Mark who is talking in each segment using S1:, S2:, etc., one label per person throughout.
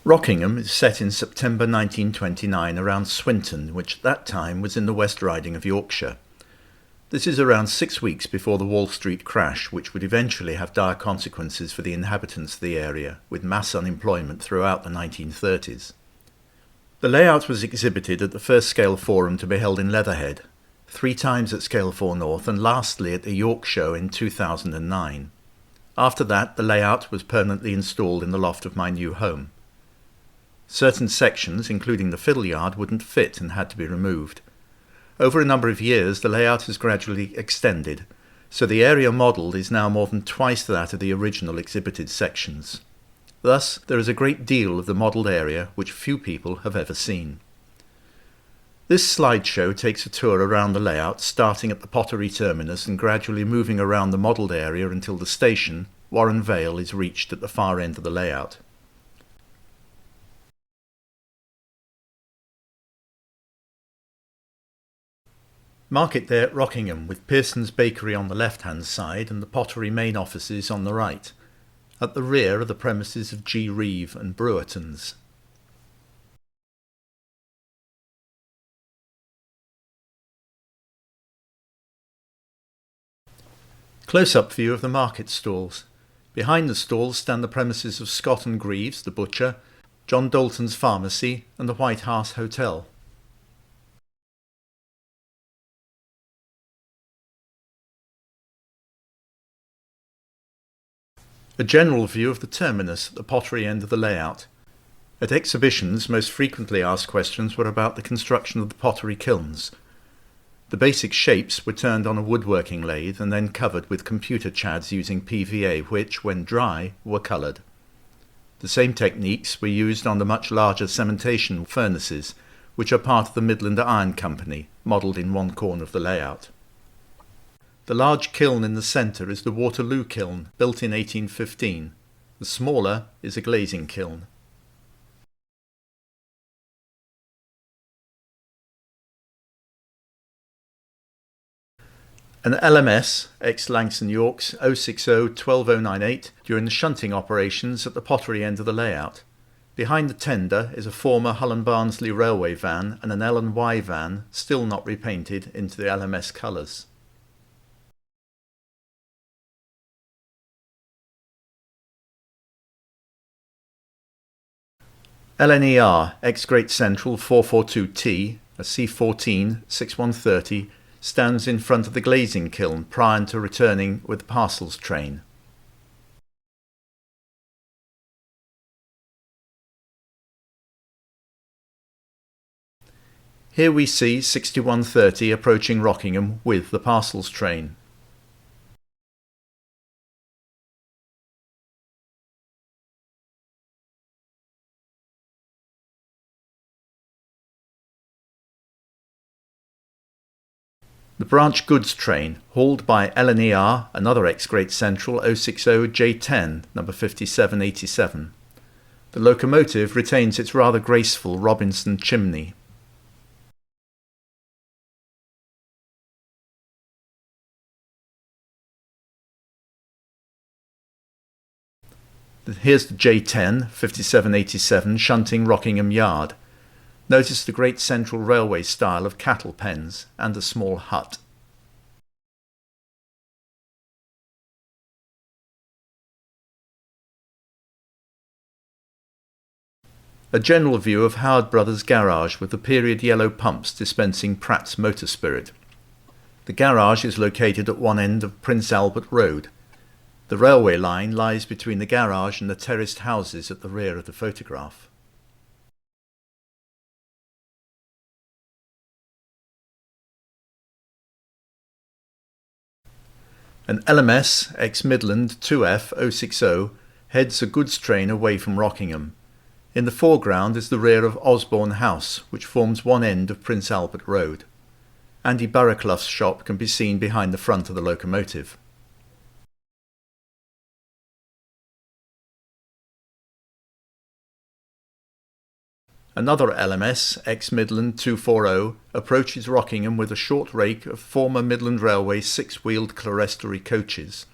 S1: Rockingham is set in September 1929 around Swinton, which at that time was in the West Riding of Yorkshire. This is around 6 weeks before the Wall Street crash, which would eventually have dire consequences for the inhabitants of the area, with mass unemployment throughout the 1930s. The layout was exhibited at the first Scalefour to be held in Leatherhead, 3 times at Scalefour North, and lastly at the York Show in 2009. After that, the layout was permanently installed in the loft of my new home. Certain sections, including the fiddle yard, wouldn't fit and had to be removed. Over a number of years, the layout has gradually extended, so the area modelled is now more than twice that of the original exhibited sections. Thus, there is a great deal of the modelled area which few people have ever seen. This slideshow takes a tour around the layout, starting at the pottery terminus and gradually moving around the modelled area until the station, Vale, is reached at the far end of the layout. Market there at Rockingham, with Pearson's Bakery on the left-hand side and the pottery main offices on the right. At the rear are the premises of G. Reeve and Brewerton's. Close-up view of the market stalls. Behind the stalls stand the premises of Scott and Greaves, the butcher, John Dalton's pharmacy and the White Hart Hotel. A general view of the terminus at the pottery end of the layout. At exhibitions, most frequently asked questions were about the construction of the pottery kilns. The basic shapes were turned on a woodworking lathe and then covered with computer chads using PVA which, when dry, were coloured. The same techniques were used on the much larger cementation furnaces, which are part of the Midland Iron Company, modelled in one corner of the layout. The large kiln in the centre is the Waterloo Kiln, built in 1815. The smaller is a glazing kiln. An LMS, ex-Langston Yorks 060-12098, during the shunting operations at the pottery end of the layout. Behind the tender is a former Hull & Barnsley railway van and an L&Y van, still not repainted, into the LMS colours. LNER, ex-Great Central 442T, a C14 6130, stands in front of the glazing kiln prior to returning with the parcels train. Here we see 6130 approaching Rockingham with the parcels train. The branch goods train, hauled by LNER, another ex-Great Central 060J10, number 5787. The locomotive retains its rather graceful Robinson chimney. Here's the J10, 5787, shunting Rockingham Yard. Notice the Great Central Railway style of cattle pens and a small hut. A general view of Howard Brothers' garage with the period yellow pumps dispensing Pratt's motor spirit. The garage is located at one end of Prince Albert Road. The railway line lies between the garage and the terraced houses at the rear of the photograph. An LMS ex-Midland 2F 060 heads a goods train away from Rockingham. In the foreground is the rear of Osborne House, which forms one end of Prince Albert Road. Andy Barraclough's shop can be seen behind the front of the locomotive. Another LMS, ex-Midland 240, approaches Rockingham with a short rake of former Midland Railway 6-wheeled clerestory coaches.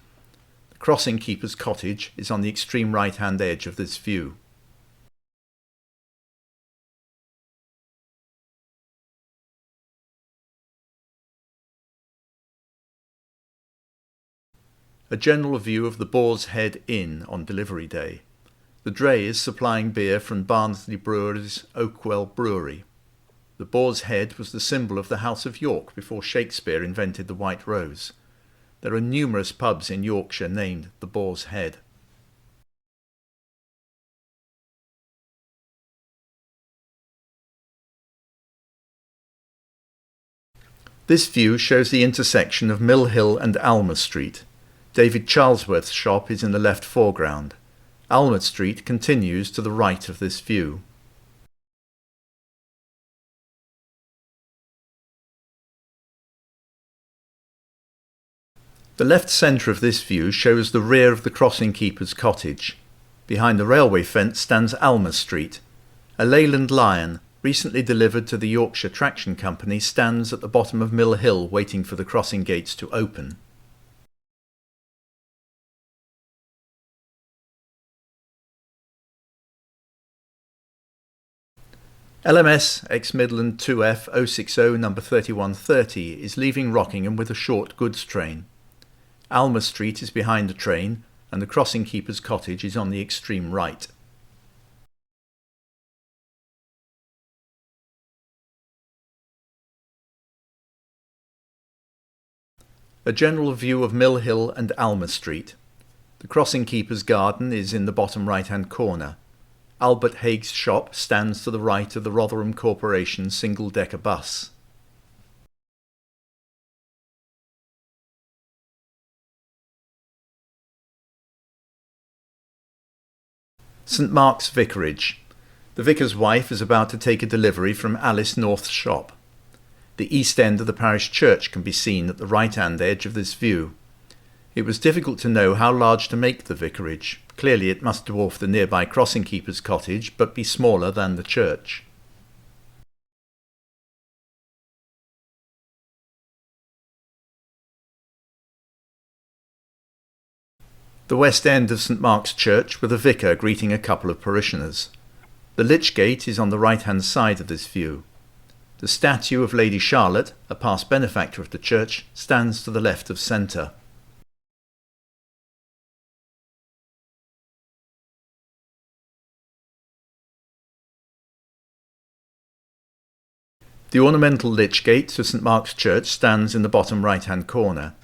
S1: The crossing keeper's cottage is on the extreme right-hand edge of this view. A general view of the Boar's Head Inn on delivery day. The dray is supplying beer from Barnsley Brewery's Oakwell Brewery. The Boar's Head was the symbol of the House of York before Shakespeare invented the White Rose. There are numerous pubs in Yorkshire named the Boar's Head. This view shows the intersection of Mill Hill and Almer Street. David Charlesworth's shop is in the left foreground. Almer Street continues to the right of this view. The left centre of this view shows the rear of the crossing keeper's cottage. Behind the railway fence stands Almer Street. A Leyland lion, recently delivered to the Yorkshire Traction Company, stands at the bottom of Mill Hill waiting for the crossing gates to open. LMS ex-Midland 2F 060 number 3130 is leaving Rockingham with a short goods train. Almer Street is behind the train and the crossing keeper's cottage is on the extreme right. A general view of Mill Hill and Almer Street. The crossing keeper's garden is in the bottom right-hand corner. Albert Haig's shop stands to the right of the Rotherham Corporation single-decker bus. St Mark's Vicarage. The vicar's wife is about to take a delivery from Alice North's shop. The east end of the parish church can be seen at the right-hand edge of this view. It was difficult to know how large to make the vicarage. Clearly it must dwarf the nearby crossing keeper's cottage, but be smaller than the church. The west end of St Mark's Church with a vicar greeting a couple of parishioners. The Lich Gate is on the right-hand side of this view. The statue of Lady Charlotte, a past benefactor of the church, stands to the left of centre. The ornamental Lich Gate to St Mark's Church stands in the bottom right-hand corner.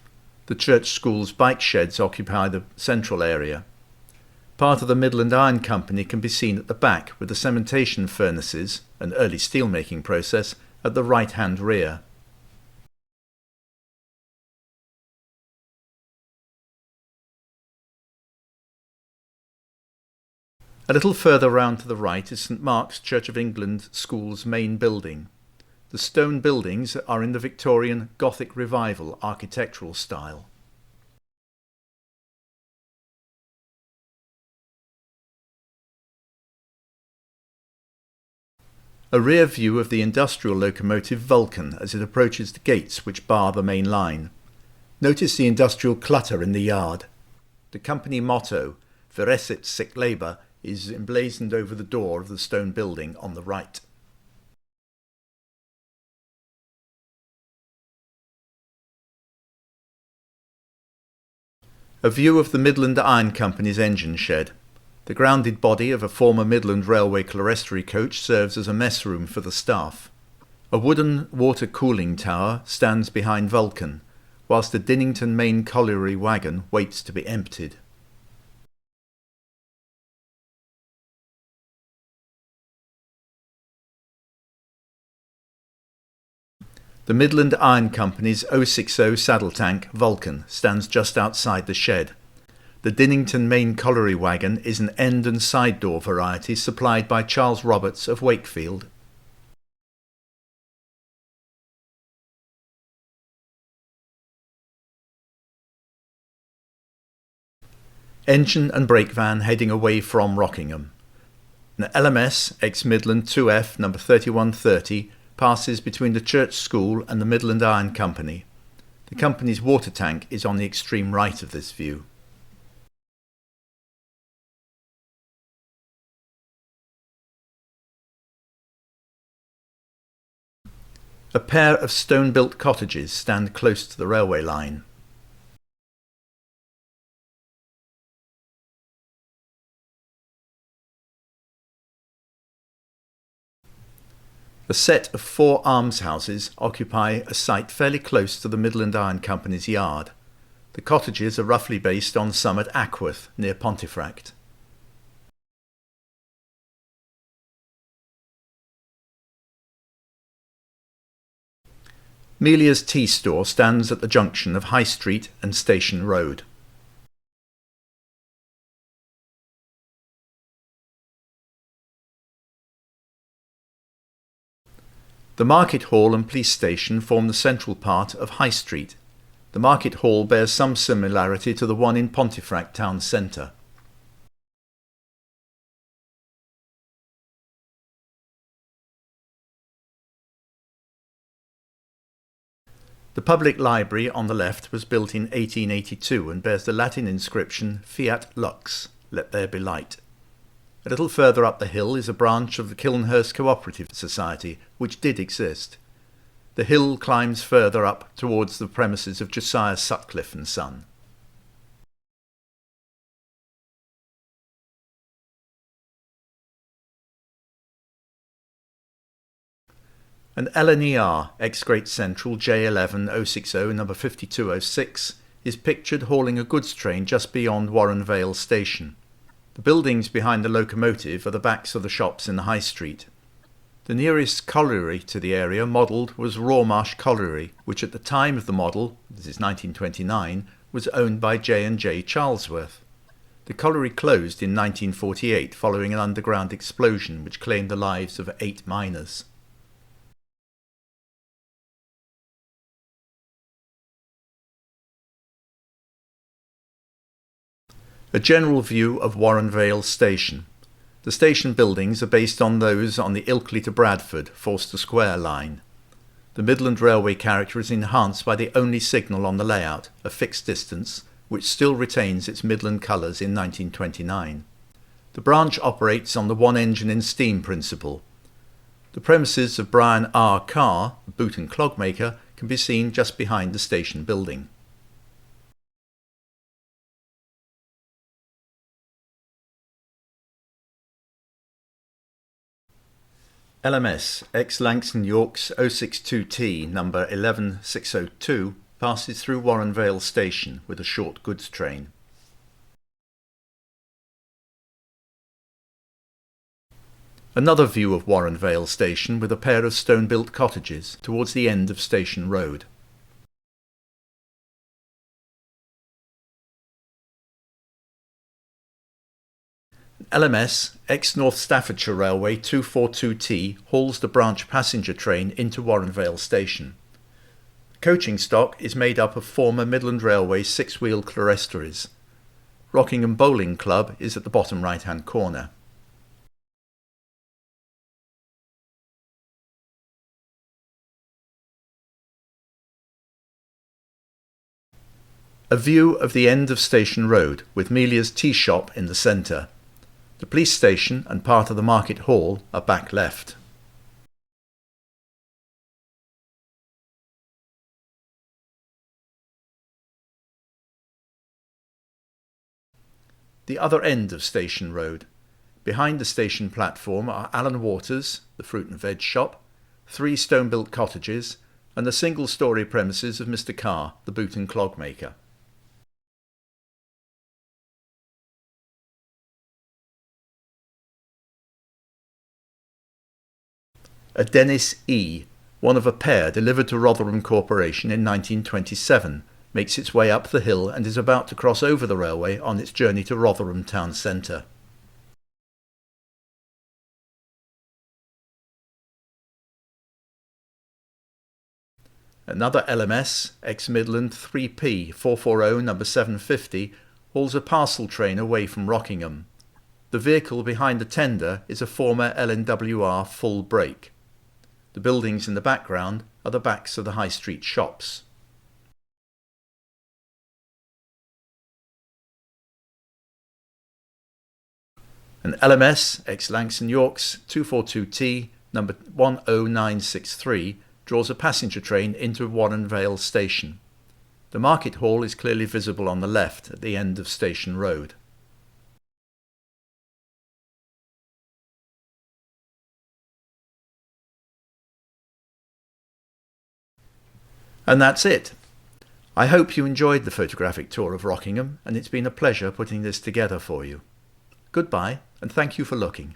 S1: The church school's bike sheds occupy the central area. Part of the Midland Iron Company can be seen at the back with the cementation furnaces, an early steelmaking process, at the right-hand rear. A little further round to the right is St Mark's Church of England School's main building. The stone buildings are in the Victorian Gothic Revival architectural style. A rear view of the industrial locomotive Vulcan as it approaches the gates which bar the main line. Notice the industrial clutter in the yard. The company motto, Verecit Sic Labour, is emblazoned over the door of the stone building on the right. A view of the Midland Iron Company's engine shed. The grounded body of a former Midland Railway clerestory coach serves as a mess room for the staff. A wooden water cooling tower stands behind Vulcan, whilst the Dinnington main colliery wagon waits to be emptied. The Midland Iron Company's 060 saddle tank Vulcan stands just outside the shed. The Dinnington main colliery wagon is an end and side door variety supplied by Charles Roberts of Wakefield. Engine and brake van heading away from Rockingham. An LMS ex-Midland 2F number 3130 passes between the church school and the Midland Iron Company. The company's water tank is on the extreme right of this view. A pair of stone-built cottages stand close to the railway line. A set of 4 almshouses occupy a site fairly close to the Midland Iron Company's yard. The cottages are roughly based on some at Ackworth, near Pontefract. Melia's Tea Store stands at the junction of High Street and Station Road. The Market Hall and Police Station form the central part of High Street. The Market Hall bears some similarity to the one in Pontefract town centre. The public library on the left was built in 1882 and bears the Latin inscription Fiat Lux, let there be light. A little further up the hill is a branch of the Kilnhurst Cooperative Society, which did exist. The hill climbs further up towards the premises of Josiah Sutcliffe and Son. An LNER, ex-Great Central J11060 number 5206, is pictured hauling a goods train just beyond Warren Vale station. The buildings behind the locomotive are the backs of the shops in the High Street. The nearest colliery to the area modelled was Rawmarsh Colliery, which at the time of the model, this is 1929, was owned by J&J Charlesworth. The colliery closed in 1948 following an underground explosion which claimed the lives of 8 miners. A general view of Warren Vale Station. The station buildings are based on those on the Ilkley to Bradford, Forster Square line. The Midland Railway character is enhanced by the only signal on the layout, a fixed distance, which still retains its Midland colours in 1929. The branch operates on the one-engine in steam principle. The premises of Brian R. Carr, the boot and clog maker, can be seen just behind the station building. LMS ex-Langston Yorks 062T number 11602 passes through Warren Vale Station with a short goods train. Another view of Warren Vale Station with a pair of stone-built cottages towards the end of Station Road. LMS, ex-North Staffordshire Railway 242T, hauls the branch passenger train into Warren Vale Station. The coaching stock is made up of former Midland Railway 6-wheel clerestories. Rockingham Bowling Club is at the bottom right-hand corner. A view of the end of Station Road, with Melia's tea shop in the centre. The police station and part of the Market Hall are back left. The other end of Station Road. Behind the station platform are Alan Waters, the fruit and veg shop, 3 stone-built cottages, and the single-storey premises of Mr. Carr, the boot and clog maker. A Dennis E, one of a pair delivered to Rotherham Corporation in 1927, makes its way up the hill and is about to cross over the railway on its journey to Rotherham town centre. Another LMS, ex-Midland 3P 440 number 750, hauls a parcel train away from Rockingham. The vehicle behind the tender is a former LNWR full brake. The buildings in the background are the backs of the High Street shops. An LMS, ex-Langston Yorks 242T, number 10963, draws a passenger train into Warren Vale Station. The Market Hall is clearly visible on the left at the end of Station Road. And that's it. I hope you enjoyed the photographic tour of Rockingham, and it's been a pleasure putting this together for you. Goodbye, and thank you for looking.